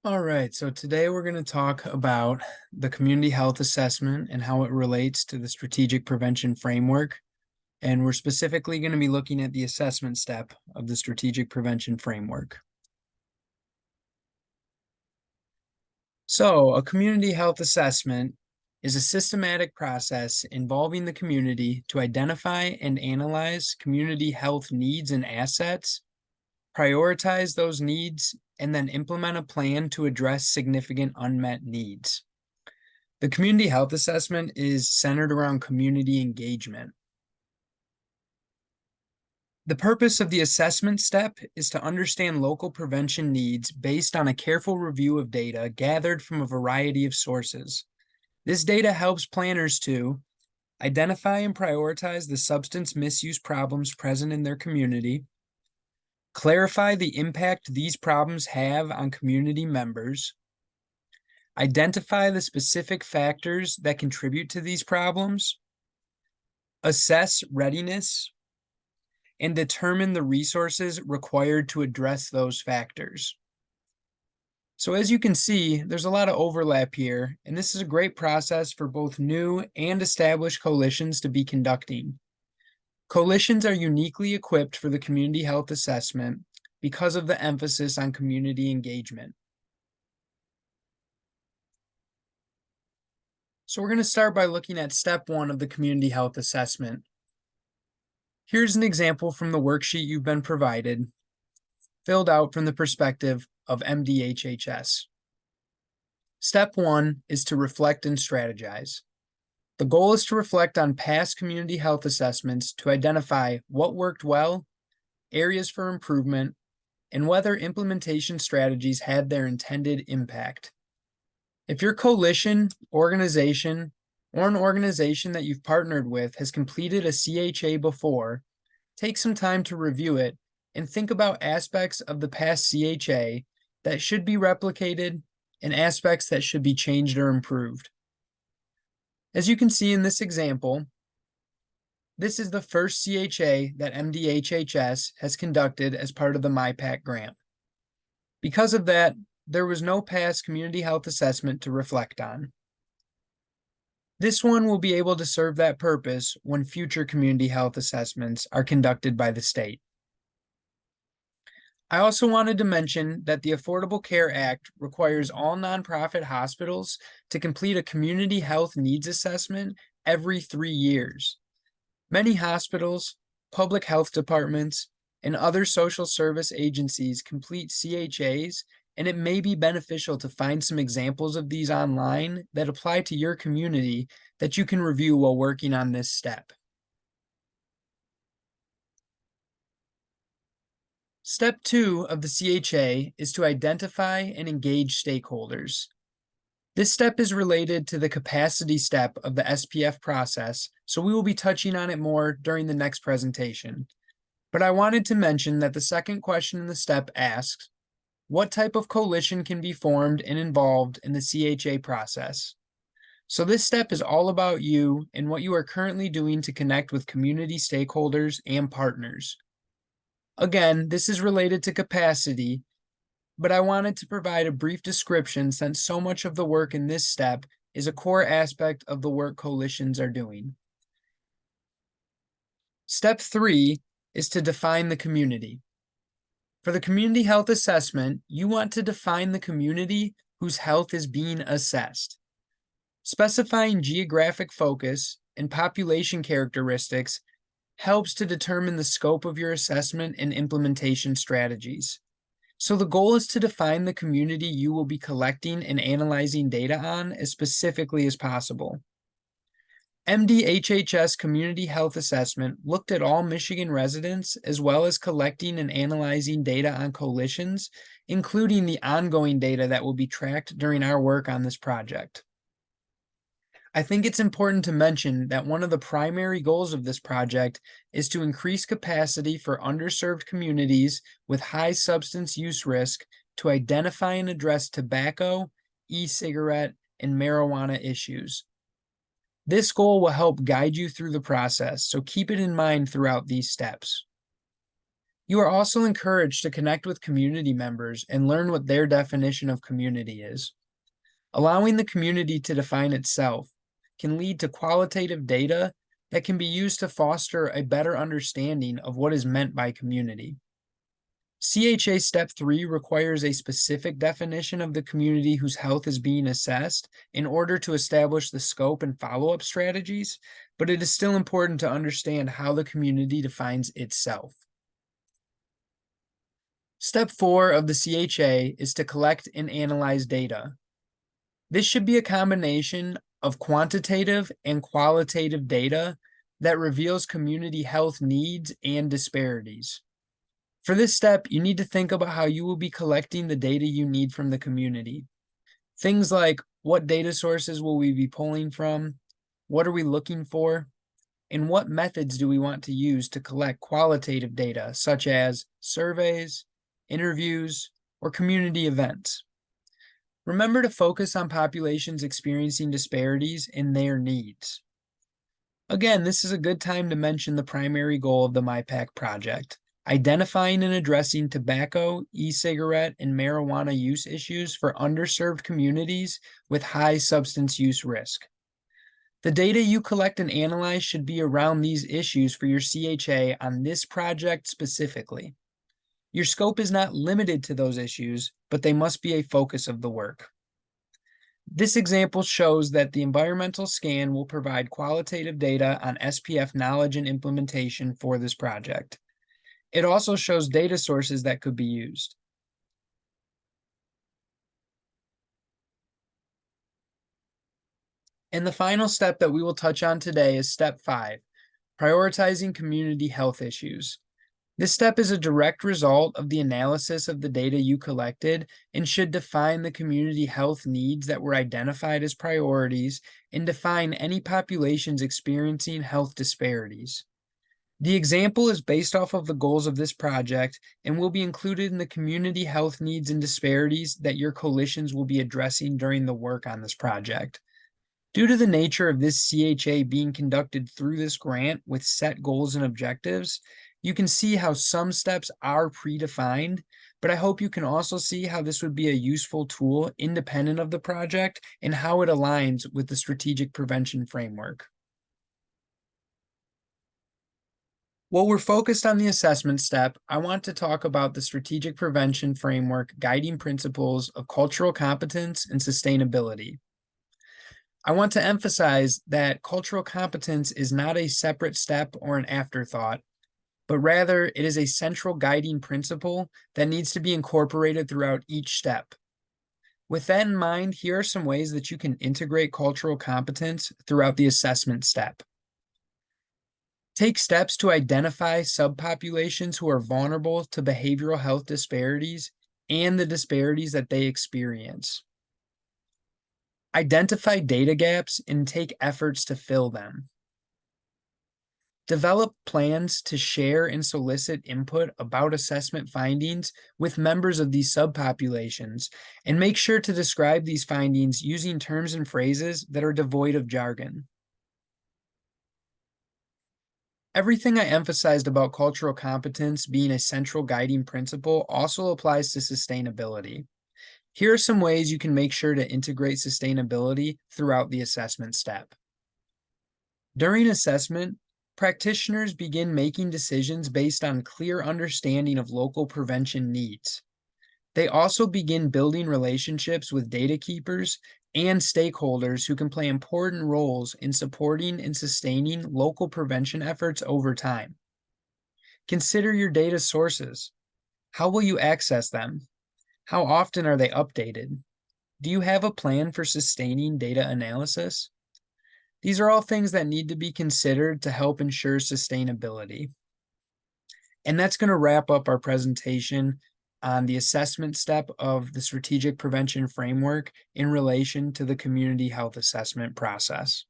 All right, so today we're going to talk about the community health assessment and how it relates to the strategic prevention framework. And we're specifically going to be looking at the assessment step of the strategic prevention framework. So, a community health assessment is a systematic process involving the community to identify and analyze community health needs and assets, prioritize those needs, and then implement a plan to address significant unmet needs. The community health assessment is centered around community engagement. The purpose of the assessment step is to understand local prevention needs based on a careful review of data gathered from a variety of sources. This data helps planners to identify and prioritize the substance misuse problems present in their community, clarify the impact these problems have on community members, identify the specific factors that contribute to these problems, assess readiness, and determine the resources required to address those factors. So as you can see, there's a lot of overlap here, and this is a great process for both new and established coalitions to be conducting. Coalitions are uniquely equipped for the community health assessment because of the emphasis on community engagement. So we're going to start by looking at step 1 of the community health assessment. Here's an example from the worksheet you've been provided, filled out from the perspective of MDHHS. Step 1 is to reflect and strategize. The goal is to reflect on past community health assessments to identify what worked well, areas for improvement, and whether implementation strategies had their intended impact. If your coalition, organization, or an organization that you've partnered with has completed a CHA before, take some time to review it and think about aspects of the past CHA that should be replicated and aspects that should be changed or improved. As you can see in this example, this is the first CHA that MDHHS has conducted as part of the MI-PAC grant. Because of that, there was no past community health assessment to reflect on. This one will be able to serve that purpose when future community health assessments are conducted by the state. I also wanted to mention that the Affordable Care Act requires all nonprofit hospitals to complete a community health needs assessment every 3 years. Many hospitals, public health departments, and other social service agencies complete CHAs, and it may be beneficial to find some examples of these online that apply to your community that you can review while working on this step. Step 2 of the CHA is to identify and engage stakeholders. This step is related to the capacity step of the SPF process, so we will be touching on it more during the next presentation. But I wanted to mention that the second question in the step asks, what type of coalition can be formed and involved in the CHA process? So this step is all about you and what you are currently doing to connect with community stakeholders and partners. Again, this is related to capacity, but I wanted to provide a brief description since so much of the work in this step is a core aspect of the work coalitions are doing. Step 3 is to define the community. For the community health assessment, you want to define the community whose health is being assessed. Specifying geographic focus and population characteristics helps to determine the scope of your assessment and implementation strategies. So the goal is to define the community you will be collecting and analyzing data on as specifically as possible. MDHHS Community Health Assessment looked at all Michigan residents as well as collecting and analyzing data on coalitions, including the ongoing data that will be tracked during our work on this project. I think it's important to mention that one of the primary goals of this project is to increase capacity for underserved communities with high substance use risk to identify and address tobacco, e-cigarette, and marijuana issues. This goal will help guide you through the process, so keep it in mind throughout these steps. You are also encouraged to connect with community members and learn what their definition of community is. Allowing the community to define itself can lead to qualitative data that can be used to foster a better understanding of what is meant by community. CHA Step 3 requires a specific definition of the community whose health is being assessed in order to establish the scope and follow-up strategies, but it is still important to understand how the community defines itself. Step 4 of the CHA is to collect and analyze data. This should be a combination of quantitative and qualitative data that reveals community health needs and disparities. For this step, you need to think about how you will be collecting the data you need from the community. Things like, what data sources will we be pulling from? What are we looking for? And what methods do we want to use to collect qualitative data, such as surveys, interviews, or community events? Remember to focus on populations experiencing disparities in their needs. Again, this is a good time to mention the primary goal of the MI-PAC project: identifying and addressing tobacco, e-cigarette, and marijuana use issues for underserved communities with high substance use risk. The data you collect and analyze should be around these issues for your CHA on this project specifically. Your scope is not limited to those issues, but they must be a focus of the work. This example shows that the environmental scan will provide qualitative data on SPF knowledge and implementation for this project. It also shows data sources that could be used. And the final step that we will touch on today is Step 5, prioritizing community health issues. This step is a direct result of the analysis of the data you collected and should define the community health needs that were identified as priorities and define any populations experiencing health disparities. The example is based off of the goals of this project and will be included in the community health needs and disparities that your coalitions will be addressing during the work on this project. Due to the nature of this CHA being conducted through this grant with set goals and objectives, you can see how some steps are predefined, but I hope you can also see how this would be a useful tool independent of the project and how it aligns with the strategic prevention framework. While we're focused on the assessment step, I want to talk about the strategic prevention framework guiding principles of cultural competence and sustainability. I want to emphasize that cultural competence is not a separate step or an afterthought, but rather it is a central guiding principle that needs to be incorporated throughout each step. With that in mind, here are some ways that you can integrate cultural competence throughout the assessment step. Take steps to identify subpopulations who are vulnerable to behavioral health disparities and the disparities that they experience. Identify data gaps and take efforts to fill them. Develop plans to share and solicit input about assessment findings with members of these subpopulations, and make sure to describe these findings using terms and phrases that are devoid of jargon. Everything I emphasized about cultural competence being a central guiding principle also applies to sustainability. Here are some ways you can make sure to integrate sustainability throughout the assessment step. During assessment, practitioners begin making decisions based on clear understanding of local prevention needs. They also begin building relationships with data keepers and stakeholders who can play important roles in supporting and sustaining local prevention efforts over time. Consider your data sources. How will you access them? How often are they updated? Do you have a plan for sustaining data analysis? These are all things that need to be considered to help ensure sustainability. And that's going to wrap up our presentation on the assessment step of the strategic prevention framework in relation to the community health assessment process.